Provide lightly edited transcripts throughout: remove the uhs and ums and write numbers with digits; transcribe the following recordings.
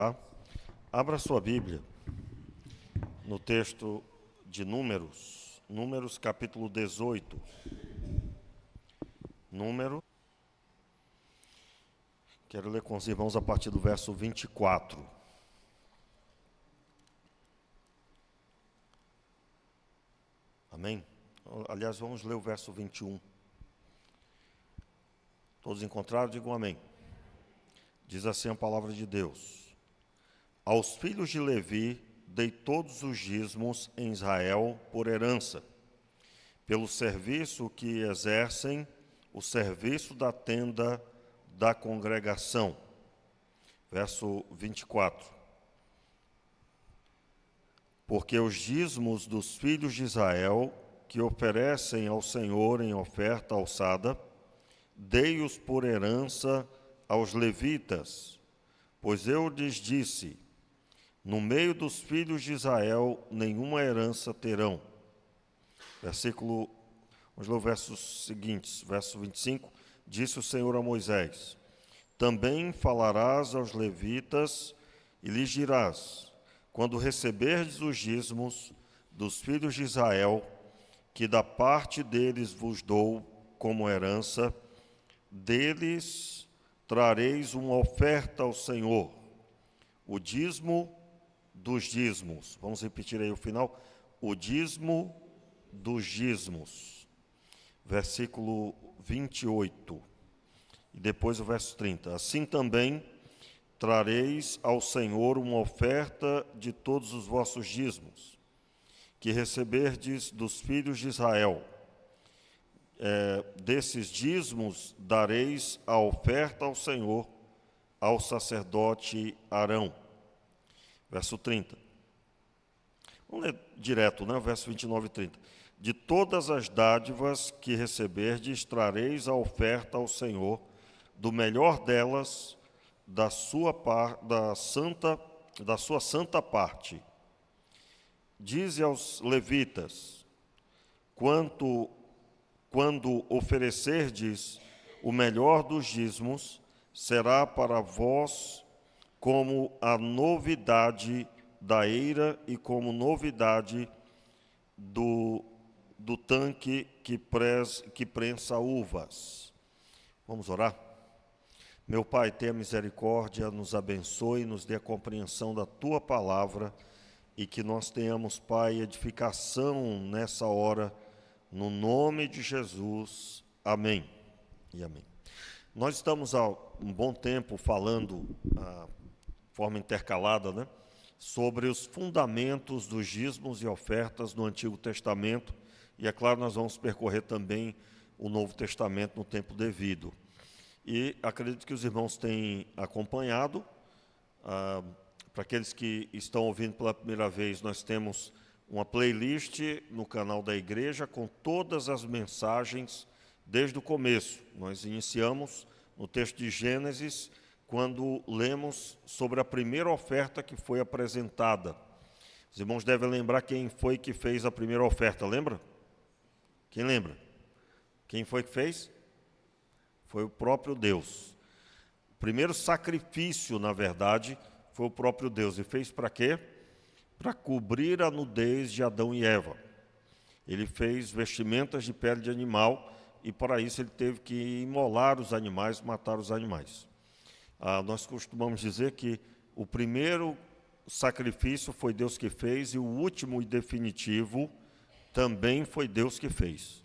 Tá? Abra sua Bíblia no texto de Números capítulo 18. Quero ler com os irmãos a partir do verso 24. Amém? Aliás, vamos ler o verso 21. Todos encontraram? Digam amém. Diz assim a palavra de Deus: Aos filhos de Levi dei todos os dízimos em Israel por herança, pelo serviço que exercem, o serviço da tenda da congregação. Verso 24. Porque os dízimos dos filhos de Israel, que oferecem ao Senhor em oferta alçada, dei-os por herança aos levitas, pois eu lhes disse: no meio dos filhos de Israel nenhuma herança terão. Vamos ler os versos seguintes, verso 25, disse o Senhor a Moisés: também falarás aos levitas e lhes dirás: quando receberdes os dízimos dos filhos de Israel, que da parte deles vos dou como herança, deles trareis uma oferta ao Senhor, o dízimo dos dízimos. Vamos repetir aí o final. O dízimo dos dízimos. Versículo 28. E depois o verso 30. Assim também trareis ao Senhor uma oferta de todos os vossos dízimos, que receberdes dos filhos de Israel. Desses dízimos dareis a oferta ao Senhor, ao sacerdote Arão. Verso 30. Vamos ler direto, né? Verso 29 e 30. De todas as dádivas que receberdes, trareis a oferta ao Senhor, do melhor delas, da sua santa parte. Dize aos levitas: quando oferecerdes o melhor dos dízimos, será para vós como a novidade da eira e como novidade do tanque que prensa uvas. Vamos orar? Meu Pai, tenha misericórdia, nos abençoe, nos dê a compreensão da Tua palavra e que nós tenhamos, Pai, edificação nessa hora, no nome de Jesus. Amém e amém. Nós estamos há um bom tempo falando, de forma intercalada, né, sobre os fundamentos dos dízimos e ofertas no Antigo Testamento, e é claro, nós vamos percorrer também o Novo Testamento no tempo devido. E acredito que os irmãos têm acompanhado. Para aqueles que estão ouvindo pela primeira vez, nós temos uma playlist no canal da igreja com todas as mensagens desde o começo. Nós iniciamos no texto de Gênesis, quando lemos sobre a primeira oferta que foi apresentada. Os irmãos devem lembrar quem foi que fez a primeira oferta, lembra? Quem lembra? Quem foi que fez? Foi o próprio Deus. O primeiro sacrifício, na verdade, foi o próprio Deus. E fez para quê? Para cobrir a nudez de Adão e Eva. Ele fez vestimentas de pele de animal e para isso ele teve que imolar os animais, matar os animais. Nós costumamos dizer que o primeiro sacrifício foi Deus que fez e o último e definitivo também foi Deus que fez,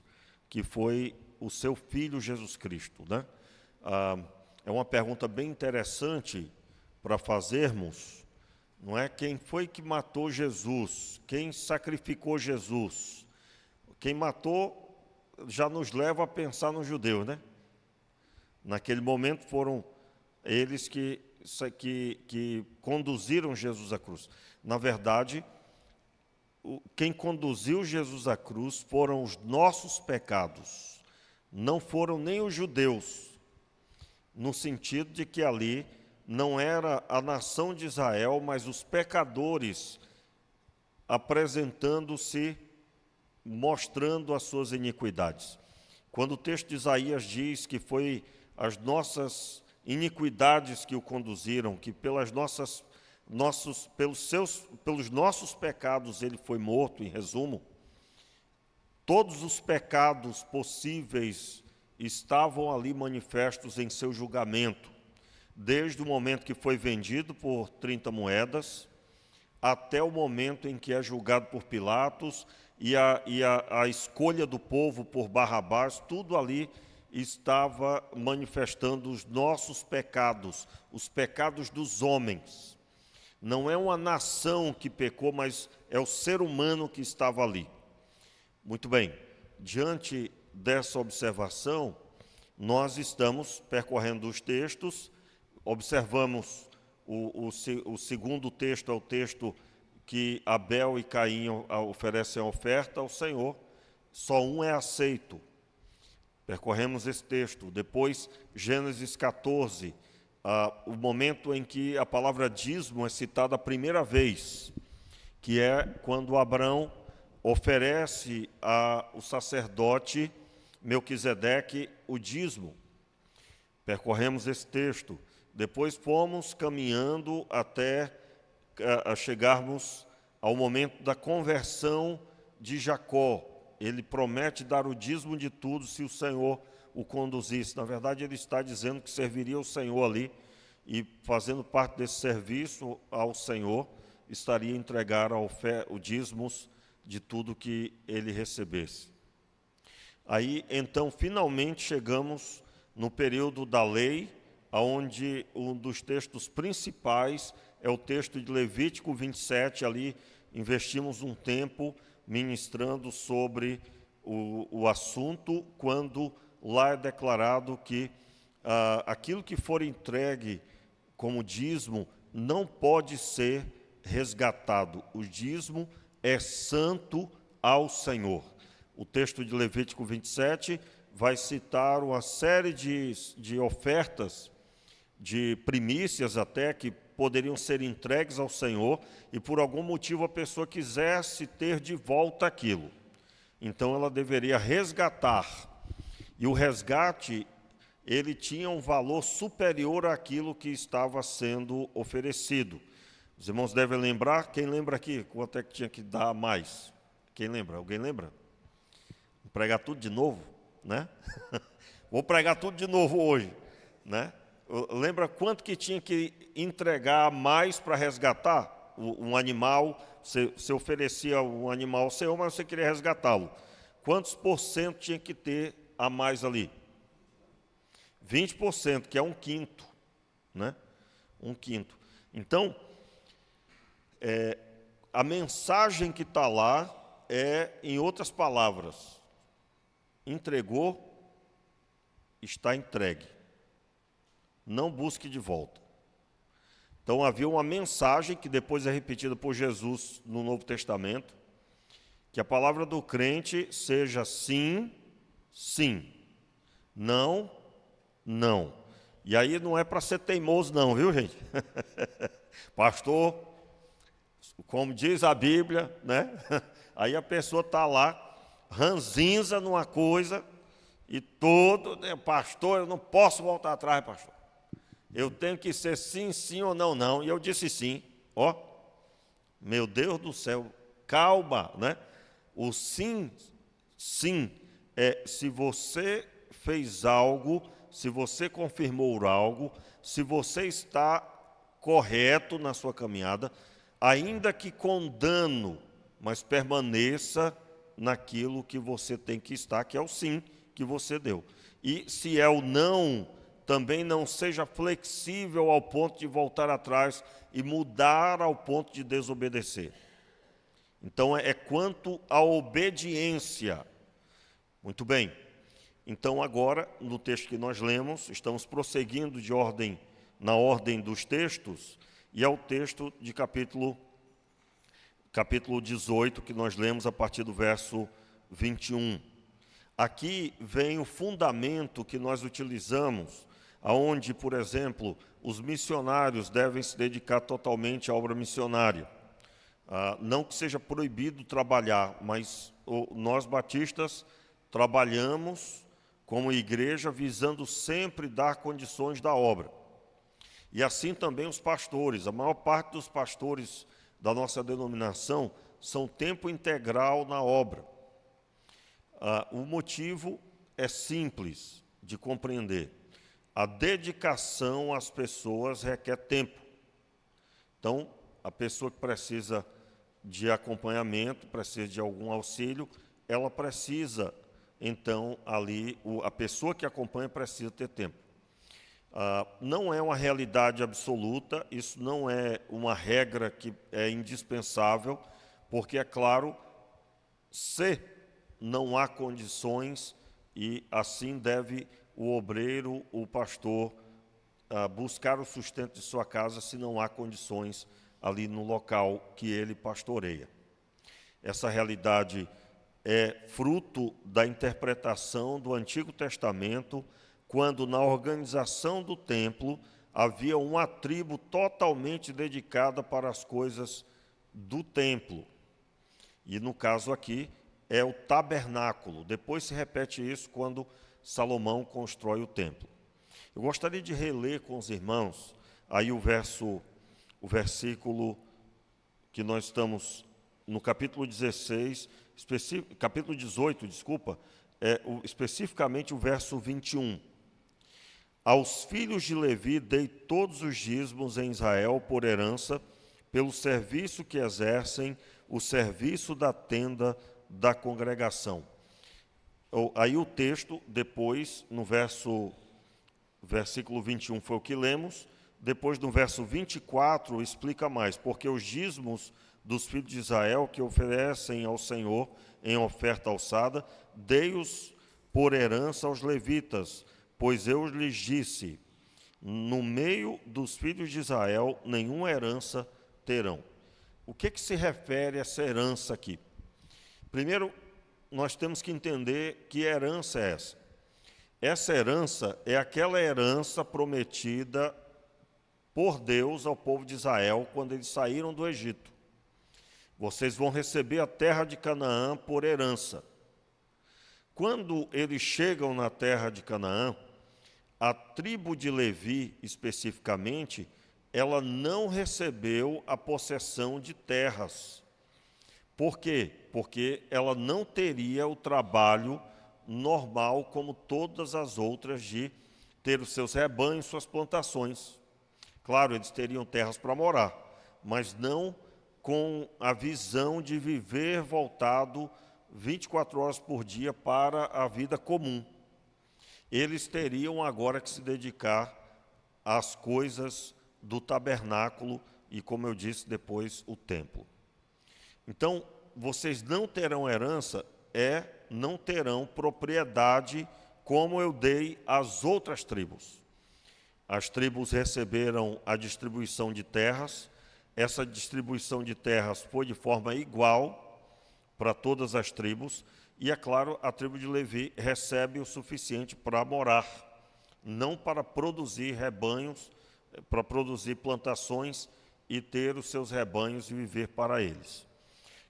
que foi o seu Filho Jesus Cristo, né? É uma pergunta bem interessante para fazermos, não é? Quem foi que matou Jesus? Quem sacrificou Jesus? Quem matou já nos leva a pensar nos judeus, né? Naquele momento foram eles que conduziram Jesus à cruz. Na verdade, quem conduziu Jesus à cruz foram os nossos pecados, não foram nem os judeus, no sentido de que ali não era a nação de Israel, mas os pecadores apresentando-se, mostrando as suas iniquidades. Quando o texto de Isaías diz que foi as nossas iniquidades que o conduziram, que pelas nossas pelos nossos pecados ele foi morto, em resumo. Todos os pecados possíveis estavam ali manifestos em seu julgamento, desde o momento que foi vendido por 30 moedas, até o momento em que é julgado por Pilatos, e a escolha do povo por Barrabás, tudo ali estava manifestando os nossos pecados, os pecados dos homens. Não é uma nação que pecou, mas é o ser humano que estava ali. Muito bem, diante dessa observação, nós estamos percorrendo os textos, observamos o segundo texto, é o texto que Abel e Caim oferecem a oferta ao Senhor, só um é aceito. Percorremos esse texto. Depois, Gênesis 14, o momento em que a palavra dízimo é citada a primeira vez, que é quando Abraão oferece ao sacerdote Melquisedeque o dízimo. Percorremos esse texto. Depois fomos caminhando até chegarmos ao momento da conversão de Jacó. Ele promete dar o dízimo de tudo se o Senhor o conduzisse. Na verdade, ele está dizendo que serviria ao Senhor ali, e fazendo parte desse serviço ao Senhor, estaria a entregar o dízimos de tudo que ele recebesse. Aí, então, finalmente chegamos no período da lei, onde um dos textos principais é o texto de Levítico 27, ali investimos um tempo ministrando sobre o assunto, quando lá é declarado que aquilo que for entregue como dízimo não pode ser resgatado. O dízimo é santo ao Senhor. O texto de Levítico 27 vai citar uma série de ofertas, de primícias até, que poderiam ser entregues ao Senhor, e por algum motivo a pessoa quisesse ter de volta aquilo. Então ela deveria resgatar. E o resgate, ele tinha um valor superior àquilo que estava sendo oferecido. Os irmãos devem lembrar, quem lembra aqui, quanto é que tinha que dar a mais? Quem lembra? Alguém lembra? Vou pregar tudo de novo, né? Vou pregar tudo de novo hoje, né? Lembra quanto que tinha que entregar mais para resgatar um animal? Você oferecia um animal ao Senhor, mas você queria resgatá-lo. Quantos por cento tinha que ter a mais ali? 20%, que é um quinto, né? Um quinto. Então, a mensagem que está lá é, em outras palavras, entregou, está entregue. Não busque de volta. Então havia uma mensagem que depois é repetida por Jesus no Novo Testamento, que a palavra do crente seja sim, sim, não, não. E aí não é para ser teimoso não, viu, gente? Pastor, como diz a Bíblia, né? Aí a pessoa está lá, ranzinza numa coisa, e pastor, eu não posso voltar atrás, pastor. Eu tenho que ser sim, sim ou não, não. E eu disse sim. Ó, meu Deus do céu, calma, né? O sim, sim, é se você fez algo, se você confirmou algo, se você está correto na sua caminhada, ainda que com dano, mas permaneça naquilo que você tem que estar, que é o sim que você deu. E se é o não, também não seja flexível ao ponto de voltar atrás e mudar ao ponto de desobedecer. Então, é quanto à obediência. Muito bem. Então, agora, no texto que nós lemos, estamos prosseguindo na ordem dos textos, e é o texto de capítulo 18, que nós lemos a partir do verso 21. Aqui vem o fundamento que nós utilizamos, aonde, por exemplo, os missionários devem se dedicar totalmente à obra missionária. Não que seja proibido trabalhar, mas nós batistas trabalhamos como igreja visando sempre dar condições da obra. E assim também os pastores. A maior parte dos pastores da nossa denominação são tempo integral na obra. O motivo é simples de compreender. A dedicação às pessoas requer tempo. Então, a pessoa que precisa de acompanhamento, precisa de algum auxílio, ela precisa, então, ali, a pessoa que acompanha precisa ter tempo. Não é uma realidade absoluta, isso não é uma regra que é indispensável, porque, é claro, se não há condições, e assim deve o obreiro, o pastor, buscar o sustento de sua casa se não há condições ali no local que ele pastoreia. Essa realidade é fruto da interpretação do Antigo Testamento, quando na organização do templo havia uma tribo totalmente dedicada para as coisas do templo. E no caso aqui é o tabernáculo. Depois se repete isso quando Salomão constrói o templo. Eu gostaria de reler com os irmãos aí o versículo que nós estamos no capítulo 16, capítulo 18, desculpa, especificamente o verso 21. Aos filhos de Levi dei todos os dízimos em Israel por herança, pelo serviço que exercem, o serviço da tenda da congregação. Aí o texto, depois, no versículo 21 foi o que lemos, depois no verso 24 explica mais, porque os dízimos dos filhos de Israel que oferecem ao Senhor em oferta alçada, dei-os por herança aos levitas, pois eu lhes disse, no meio dos filhos de Israel nenhuma herança terão. O que se refere a essa herança aqui? Primeiro, nós temos que entender que herança é essa. Essa herança é aquela herança prometida por Deus ao povo de Israel quando eles saíram do Egito. Vocês vão receber a terra de Canaã por herança. Quando eles chegam na terra de Canaã, a tribo de Levi, especificamente, ela não recebeu a possessão de terras. Por quê? Porque ela não teria o trabalho normal, como todas as outras, de ter os seus rebanhos, suas plantações. Claro, eles teriam terras para morar, mas não com a visão de viver voltado 24 horas por dia para a vida comum. Eles teriam agora que se dedicar às coisas do tabernáculo e, como eu disse, depois o templo. Então, vocês não terão herança, não terão propriedade como eu dei às outras tribos. As tribos receberam a distribuição de terras, essa distribuição de terras foi de forma igual para todas as tribos, e, é claro, a tribo de Levi recebe o suficiente para morar, não para produzir rebanhos, para produzir plantações e ter os seus rebanhos e viver para eles.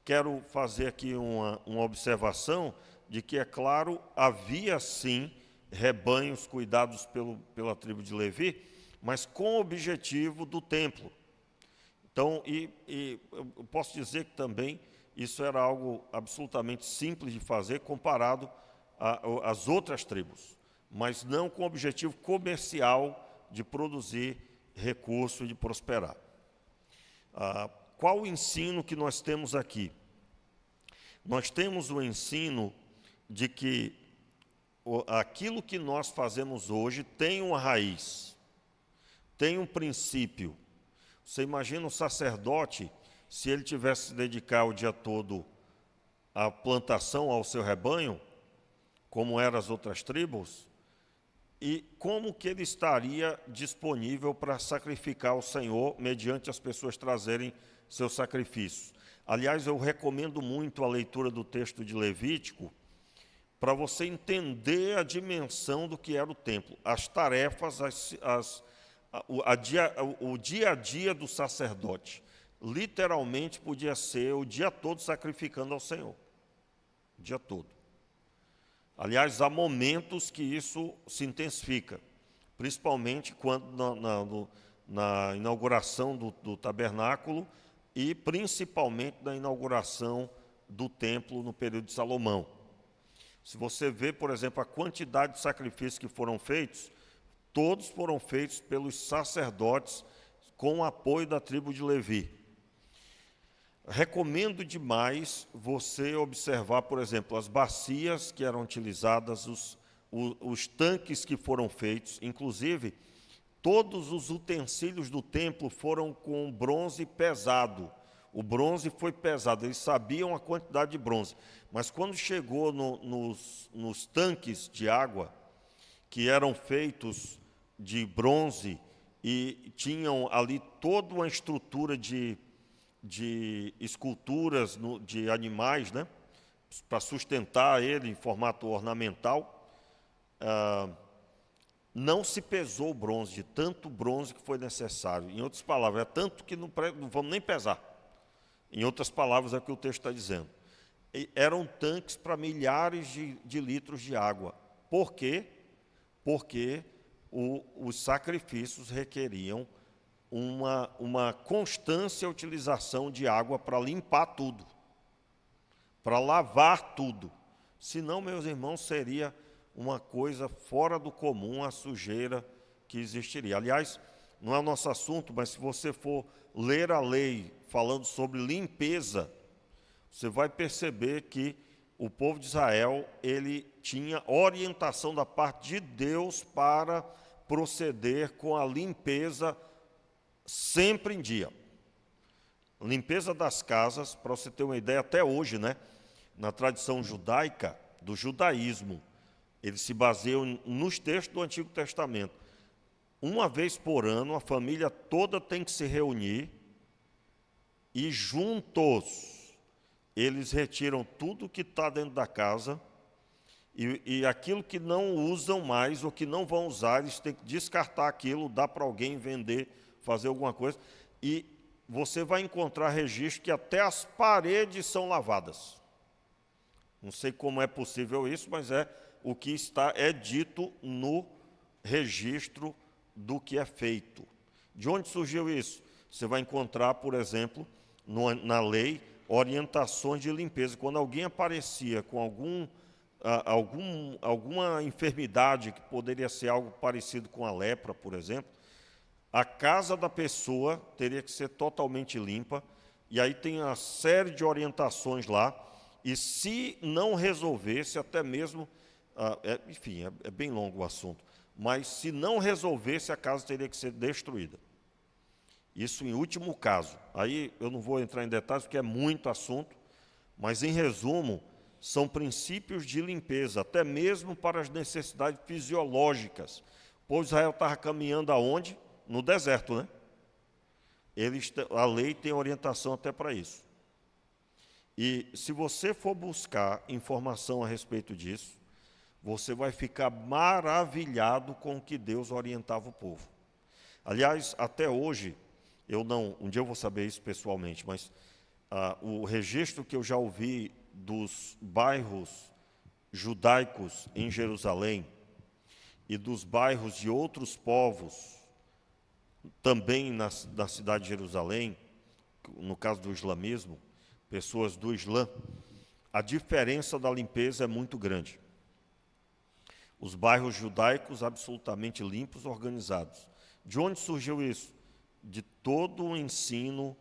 Quero fazer aqui uma observação de que, é claro, havia sim rebanhos cuidados pela tribo de Levi, mas com o objetivo do templo. Então, eu posso dizer que também isso era algo absolutamente simples de fazer comparado às outras tribos, mas não com o objetivo comercial de produzir recurso e de prosperar. Qual o ensino que nós temos aqui? Nós temos o ensino de que aquilo que nós fazemos hoje tem uma raiz, tem um princípio. Você imagina um sacerdote, se ele tivesse que se dedicar o dia todo à plantação ao seu rebanho, como eram as outras tribos, e como que ele estaria disponível para sacrificar ao Senhor mediante as pessoas trazerem seus sacrifícios. Aliás, eu recomendo muito a leitura do texto de Levítico para você entender a dimensão do que era o templo, as tarefas, o dia a dia do sacerdote. Literalmente podia ser o dia todo sacrificando ao Senhor, o dia todo. Aliás, há momentos que isso se intensifica, principalmente quando na inauguração do tabernáculo e principalmente na inauguração do templo no período de Salomão. Se você vê, por exemplo, a quantidade de sacrifícios que foram feitos, todos foram feitos pelos sacerdotes com o apoio da tribo de Levi. Recomendo demais você observar, por exemplo, as bacias que eram utilizadas, os tanques que foram feitos, inclusive todos os utensílios do templo foram com bronze pesado. O bronze foi pesado, eles sabiam a quantidade de bronze. Mas quando chegou nos tanques de água, que eram feitos de bronze e tinham ali toda uma estrutura de esculturas de animais, né, para sustentar ele em formato ornamental, não se pesou o bronze, de tanto bronze que foi necessário. Em outras palavras, é tanto que não vamos nem pesar. Em outras palavras, é o que o texto está dizendo. Eram tanques para milhares de litros de água. Por quê? Porque os sacrifícios requeriam uma constância utilização de água para limpar tudo, para lavar tudo. Senão, meus irmãos, seria uma coisa fora do comum a sujeira que existiria. Aliás, não é o nosso assunto, mas se você for ler a lei falando sobre limpeza, você vai perceber que o povo de Israel, ele tinha orientação da parte de Deus para proceder com a limpeza sempre em dia. Limpeza das casas, para você ter uma ideia, até hoje, né, na tradição judaica, do judaísmo, eles se baseiam nos textos do Antigo Testamento. Uma vez por ano, a família toda tem que se reunir e juntos eles retiram tudo que está dentro da casa e aquilo que não usam mais ou que não vão usar, eles têm que descartar aquilo, dar para alguém vender, fazer alguma coisa. E você vai encontrar registro que até as paredes são lavadas. Não sei como é possível isso, mas é o que é dito no registro do que é feito. De onde surgiu isso? Você vai encontrar, por exemplo, na lei, orientações de limpeza. Quando alguém aparecia com alguma enfermidade, que poderia ser algo parecido com a lepra, por exemplo, a casa da pessoa teria que ser totalmente limpa, e aí tem uma série de orientações lá, e se não resolvesse, até mesmo, enfim, é bem longo o assunto, mas se não resolvesse, a casa teria que ser destruída. Isso em último caso. Aí eu não vou entrar em detalhes, porque é muito assunto, mas em resumo, são princípios de limpeza, até mesmo para as necessidades fisiológicas. O povo de Israel estava caminhando aonde? No deserto, né? A lei tem orientação até para isso. E se você for buscar informação a respeito disso, você vai ficar maravilhado com o que Deus orientava o povo. Aliás, até hoje, um dia eu vou saber isso pessoalmente, mas o registro que eu já ouvi dos bairros judaicos em Jerusalém e dos bairros de outros povos, também na cidade de Jerusalém, no caso do islamismo, pessoas do Islã, a diferença da limpeza é muito grande. Os bairros judaicos absolutamente limpos, organizados. De onde surgiu isso? De todo o ensino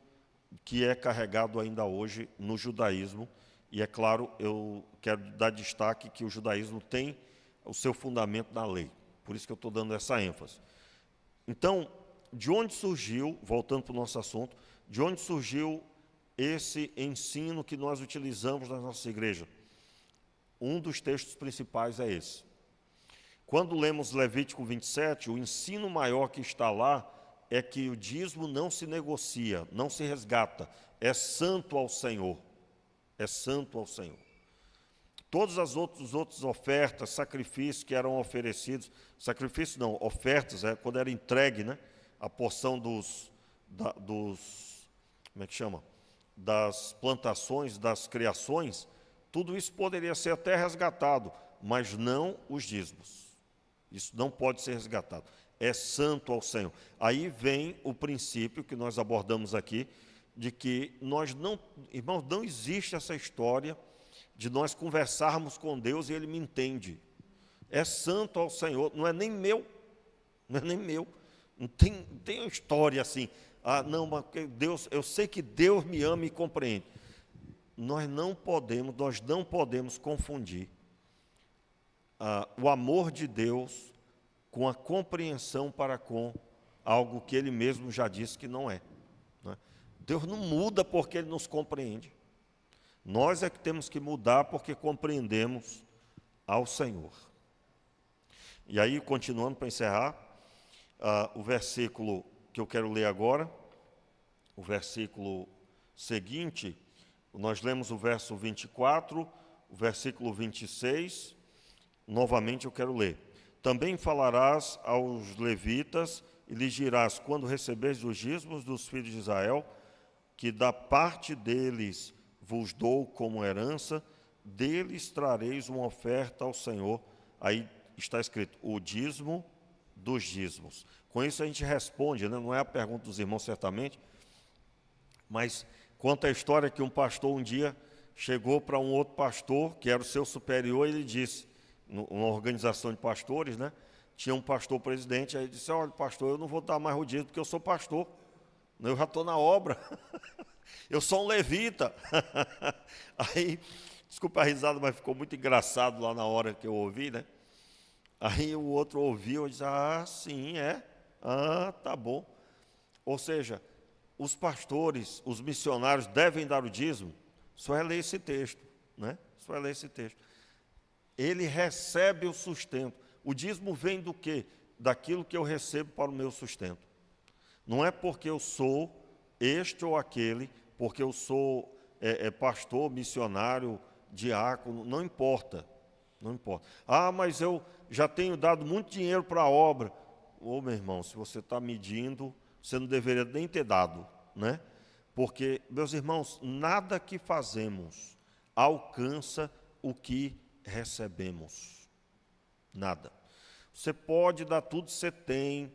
que é carregado ainda hoje no judaísmo. E, é claro, eu quero dar destaque que o judaísmo tem o seu fundamento na lei. Por isso que eu estou dando essa ênfase. Então, de onde surgiu, voltando para o nosso assunto, de onde surgiu esse ensino que nós utilizamos na nossa igreja? Um dos textos principais é esse. Quando lemos Levítico 27, o ensino maior que está lá é que o dízimo não se negocia, não se resgata, é santo ao Senhor. É santo ao Senhor. Todas as outras ofertas, sacrifícios que eram oferecidos, sacrifícios não, ofertas, quando era entregue, né, a porção como é que chama? Das plantações, das criações, tudo isso poderia ser até resgatado, mas não os dízimos. Isso não pode ser resgatado. é santo ao Senhor. Aí vem o princípio que nós abordamos aqui, de que nós não, irmãos, não existe essa história de nós conversarmos com Deus e Ele me entende. É santo ao Senhor, não é nem meu, não é nem meu. Não tem uma história assim, não, mas Deus, eu sei que Deus me ama e compreende. Nós não podemos confundir o amor de Deus com a compreensão para com algo que Ele mesmo já disse que não é. Deus não muda porque Ele nos compreende. Nós é que temos que mudar porque compreendemos ao Senhor. E aí, continuando para encerrar, o versículo que eu quero ler agora, o versículo seguinte, nós lemos o verso 24, o versículo 26, novamente eu quero ler. Também falarás aos levitas e lhes dirás, quando receberes os dízimos dos filhos de Israel, que da parte deles vos dou como herança, deles trareis uma oferta ao Senhor. Aí está escrito, o dízimo dos dízimos. Com isso a gente responde, né? Não é a pergunta dos irmãos certamente, mas conta a história que um pastor um dia chegou para um outro pastor, que era o seu superior, e ele disse, numa organização de pastores, né? Tinha um pastor presidente, aí ele disse, olha pastor, eu não vou dar mais o dízimo porque eu sou pastor, eu já estou na obra, eu sou um levita. Aí, desculpa a risada, mas ficou muito engraçado lá na hora que eu ouvi, né? Aí o outro ouviu e disse, sim, é, tá bom. Ou seja, os pastores, os missionários devem dar o dízimo, só é ler esse texto, né? Só é ler esse texto. Ele recebe o sustento. O dízimo vem do quê? Daquilo que eu recebo para o meu sustento. Não é porque eu sou este ou aquele, porque eu sou pastor, missionário, diácono, não importa. Não importa. Mas eu já tenho dado muito dinheiro para a obra. Meu irmão, se você está medindo, você não deveria nem ter dado, né? Porque, meus irmãos, nada que fazemos alcança o que recebemos. Nada. Você pode dar tudo que você tem,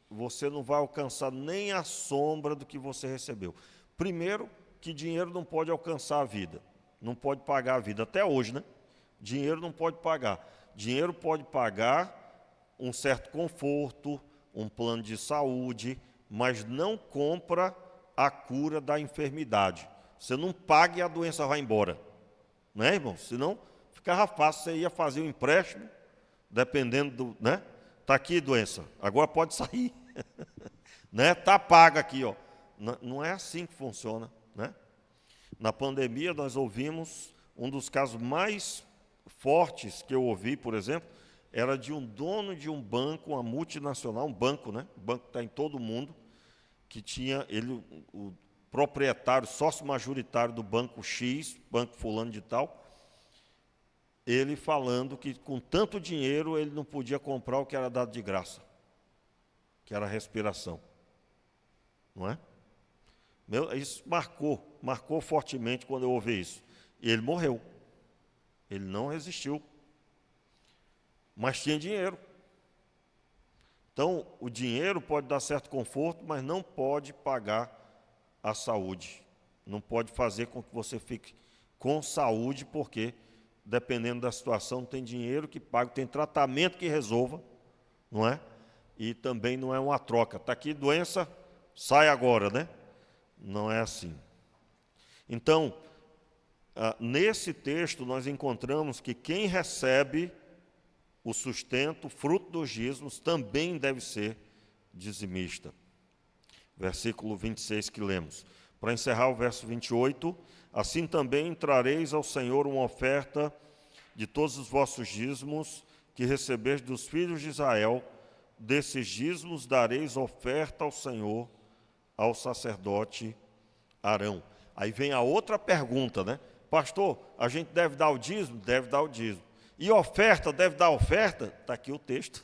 você não vai alcançar nem a sombra do que você recebeu. Primeiro, que dinheiro não pode alcançar a vida, não pode pagar a vida, até hoje, né? Dinheiro não pode pagar. Dinheiro pode pagar um certo conforto, um plano de saúde, mas não compra a cura da enfermidade. Você não paga e a doença vai embora. Não é, irmão? Senão ficava fácil, você ia fazer um empréstimo, dependendo do, né? Está aqui doença, agora pode sair. Né? Está paga aqui, ó. Não é assim que funciona, né? Na pandemia nós ouvimos um dos casos mais fortes que eu ouvi, por exemplo, era de um dono de um banco, uma multinacional, um banco, né? O banco está em todo o mundo, que tinha ele, o proprietário, sócio majoritário do banco X, banco fulano de tal, ele falando que com tanto dinheiro ele não podia comprar o que era dado de graça, que era a respiração. Não é? Isso marcou fortemente quando eu ouvi isso. E ele morreu. Ele não resistiu. Mas tinha dinheiro. Então, o dinheiro pode dar certo conforto, mas não pode pagar a saúde. Não pode fazer com que você fique com saúde, porque, dependendo da situação, tem dinheiro que paga, tem tratamento que resolva, não é? E também não é uma troca. Está aqui doença, sai agora, né? Não é assim. Então, nesse texto, nós encontramos que quem recebe o sustento, fruto dos dízimos, também deve ser dizimista. Versículo 26 que lemos. Para encerrar o verso 28, assim também trareis ao Senhor uma oferta de todos os vossos dízimos que recebeis dos filhos de Israel, desses dízimos dareis oferta ao Senhor, ao sacerdote Arão. Aí vem a outra pergunta, né? Pastor, a gente deve dar o dízimo? Deve dar o dízimo. E oferta, deve dar oferta? Está aqui o texto,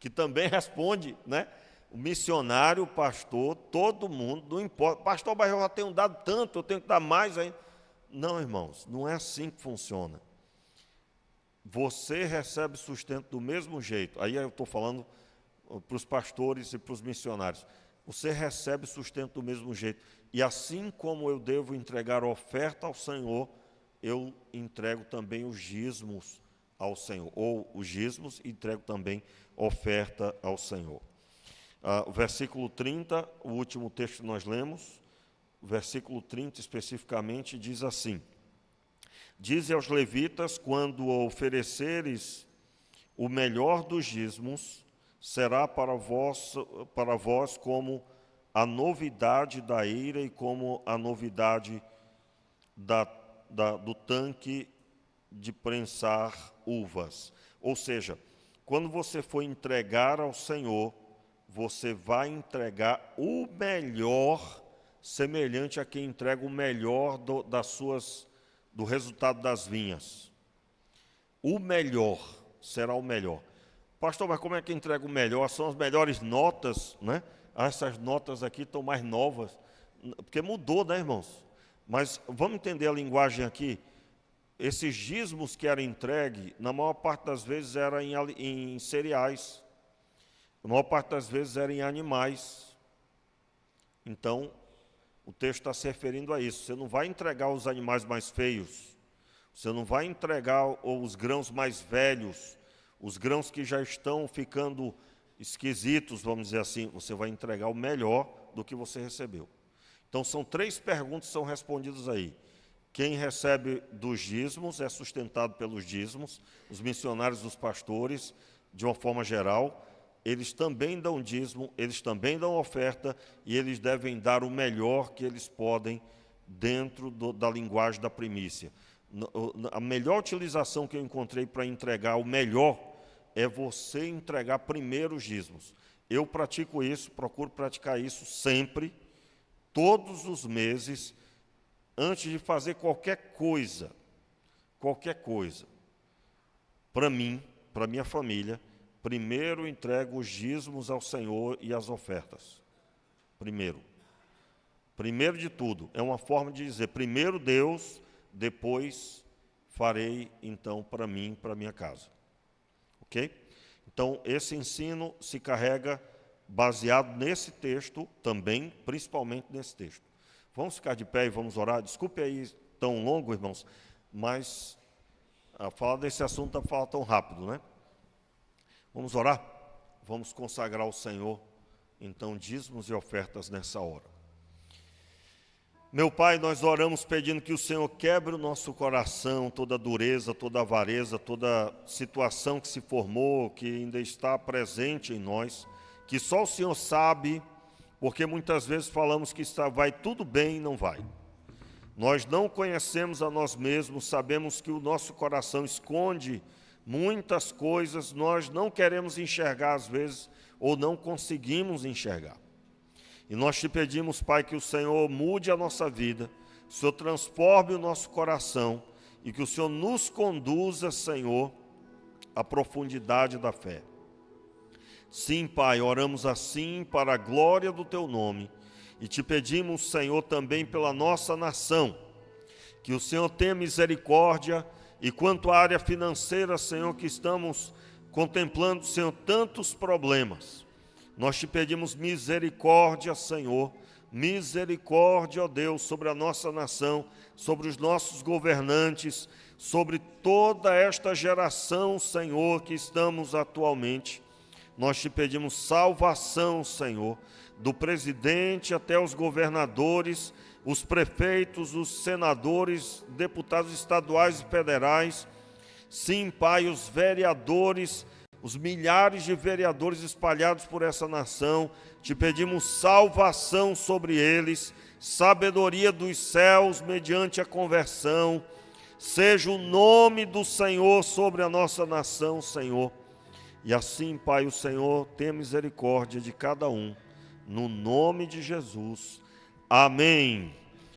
que também responde, né? O missionário, o pastor, todo mundo, não importa. Pastor, mas eu já tenho dado tanto, eu tenho que dar mais ainda. Não, irmãos, não é assim que funciona. Você recebe sustento do mesmo jeito. Aí eu estou falando para os pastores e para os missionários. Você recebe sustento do mesmo jeito. E assim como eu devo entregar oferta ao Senhor, eu entrego também os dízimos ao Senhor. Ou os dízimos, entrego também oferta ao Senhor. O versículo 30, o último texto que nós lemos, o versículo 30 especificamente, diz assim: Dize aos levitas, quando ofereceres o melhor dos dízimos, será para vós como a novidade da eira e como a novidade do tanque de prensar uvas. Ou seja, quando você for entregar ao Senhor, você vai entregar o melhor, semelhante a quem entrega o melhor do resultado das vinhas. O melhor será o melhor. Pastor, mas como é que entrega o melhor? São as melhores notas, né? Essas notas aqui estão mais novas, porque mudou, né, irmãos? Mas vamos entender a linguagem aqui. Esses dízimos que eram entregues, na maior parte das vezes era em cereais, na maior parte das vezes era em animais. Então, o texto está se referindo a isso. Você não vai entregar os animais mais feios, você não vai entregar os grãos mais velhos, os grãos que já estão ficando esquisitos, vamos dizer assim. Você vai entregar o melhor do que você recebeu. Então, são 3 perguntas que são respondidas aí. Quem recebe dos dízimos é sustentado pelos dízimos. Os missionários, os pastores, de uma forma geral, eles também dão dízimo, eles também dão oferta, e eles devem dar o melhor que eles podem dentro da linguagem da primícia. A melhor utilização que eu encontrei para entregar o melhor é você entregar primeiro os dízimos. Eu pratico isso, procuro praticar isso sempre, todos os meses, antes de fazer qualquer coisa, para mim, para minha família, primeiro entrego os dízimos ao Senhor e as ofertas. Primeiro de tudo, é uma forma de dizer, primeiro Deus, depois farei, então, para mim, para minha casa. Ok? Então, esse ensino se carrega baseado nesse texto também, principalmente nesse texto. Vamos ficar de pé e vamos orar. Desculpe aí tão longo, irmãos, mas a falar desse assunto é falar tão rápido, né? Vamos orar? Vamos consagrar ao Senhor, então, dízimos e ofertas nessa hora. Meu Pai, nós oramos pedindo que o Senhor quebre o nosso coração, toda dureza, toda avareza, toda situação que se formou, que ainda está presente em nós, que só o Senhor sabe, porque muitas vezes falamos que vai tudo bem e não vai. Nós não conhecemos a nós mesmos, sabemos que o nosso coração esconde muitas coisas, nós não queremos enxergar às vezes, ou não conseguimos enxergar. E nós te pedimos, Pai, que o Senhor mude a nossa vida, que o Senhor transforme o nosso coração e que o Senhor nos conduza, Senhor, à profundidade da fé. Sim, Pai, oramos assim para a glória do Teu nome e te pedimos, Senhor, também pela nossa nação, que o Senhor tenha misericórdia e quanto à área financeira, Senhor, que estamos contemplando, Senhor, tantos problemas. Nós te pedimos misericórdia, Senhor, misericórdia, ó Deus, sobre a nossa nação, sobre os nossos governantes, sobre toda esta geração, Senhor, que estamos atualmente. Nós te pedimos salvação, Senhor, do presidente até os governadores, os prefeitos, os senadores, deputados estaduais e federais. Sim, Pai, os vereadores, os milhares de vereadores espalhados por essa nação, te pedimos salvação sobre eles, sabedoria dos céus mediante a conversão. Seja o nome do Senhor sobre a nossa nação, Senhor. E assim, Pai, o Senhor tenha misericórdia de cada um, no nome de Jesus. Amém.